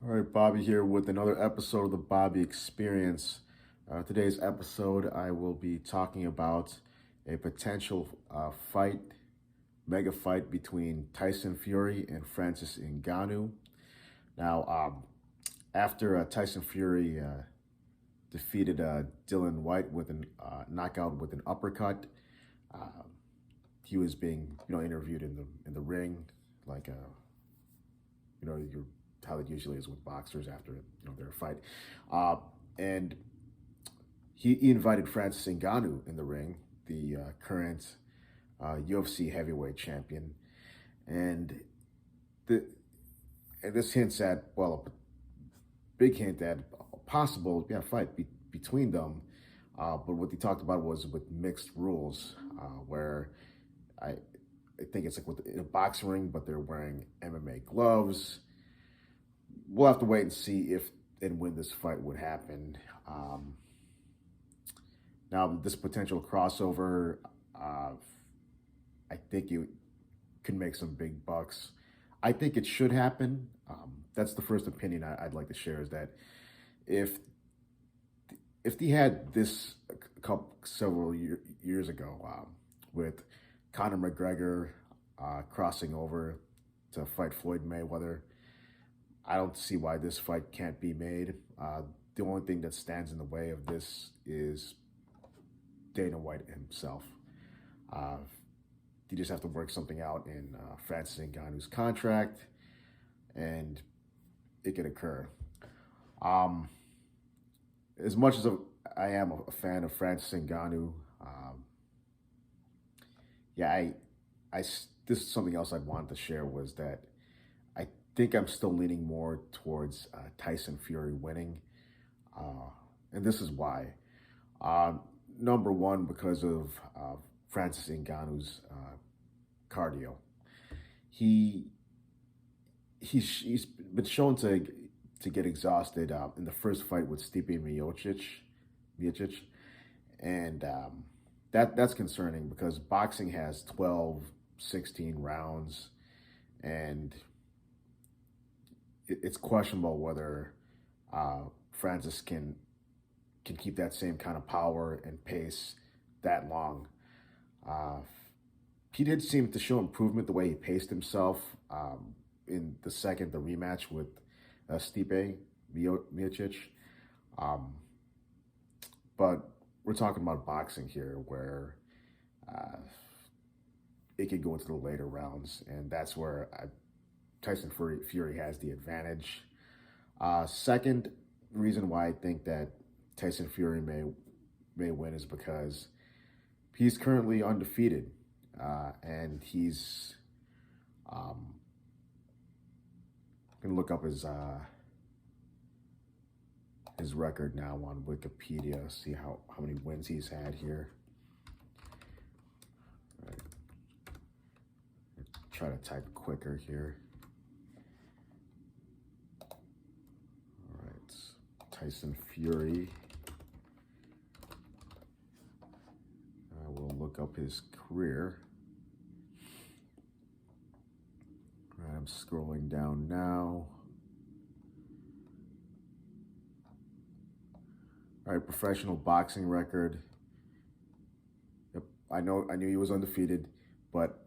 All right, Bobby here with another episode of the Bobby Experience. Today's episode, I will be talking about a potential mega fight between Tyson Fury and Francis Ngannou. Now, after Tyson Fury defeated Dylan White with a knockout with an uppercut, uh, he was being interviewed in the ring, like you're how it usually is with boxers after their fight, and he invited Francis Ngannou in the ring, the current UFC heavyweight champion, and the and this hints at, well, a big hint at a possible fight between them. But what they talked about was with mixed rules, where I I think it's like in a boxing ring, but they're wearing MMA gloves. We'll have to wait and see if and when this fight would happen. Now, this potential crossover, I think it can make some big bucks. I think it should happen. That's the first opinion I'd like to share, is that if if they had this several years ago, with Conor McGregor crossing over to fight Floyd Mayweather, I don't see why this fight can't be made. The only thing that stands in the way of this is Dana White himself. Uh, you just have to work something out in Francis Ngannou's contract, and it could occur. Um, as much as I am a fan of Francis Ngannou, yeah, this is something else I wanted to share, was that I think I'm still leaning more towards Tyson Fury winning, uh, and this is why. Uh, Number one, because of Francis Ngannou's cardio. He he's been shown to get exhausted in the first fight with Miocic, and that's concerning, because boxing has 12, 16 rounds, and it's questionable whether Francis can keep that same kind of power and pace that long. Uh, he did seem to show improvement the way he paced himself in the rematch with Miocic. Um, but we're talking about boxing here, where uh, it could go into the later rounds, and that's where Tyson Fury has the advantage. Second reason why I think that Tyson Fury may win is because he's currently undefeated, and he's gonna look up his record now on Wikipedia, see how many wins he's had here. All right. Try to type quicker here. All right, Tyson Fury. I will look up his career. All right, I'm scrolling down now. All right, professional boxing record. Yep, I knew he was undefeated, but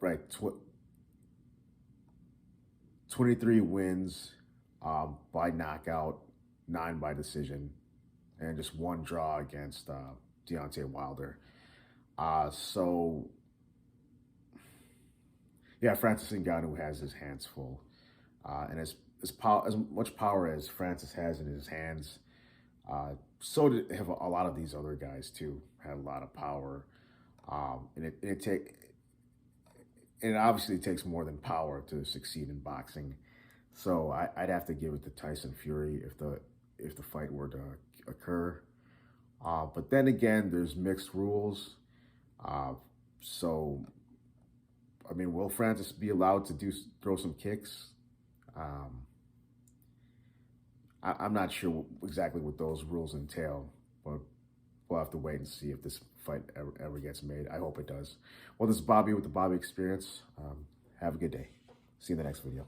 23 wins by knockout, 9 by decision, and just 1 draw against Deontay Wilder. So yeah, Francis Ngannou has his hands full, and as much power as Francis has in his hands, so did have a lot of these other guys too. Had a lot of power, and it obviously takes more than power to succeed in boxing. So I'd have to give it to Tyson Fury if the fight were to occur. But then again, there's mixed rules. So I mean, will Francis be allowed to throw some kicks? I'm not sure exactly what those rules entail, but we'll have to wait and see if this fight ever gets made. I hope it does. Well, this is Bobby with the Bobby Experience. Have a good day. See you in the next video.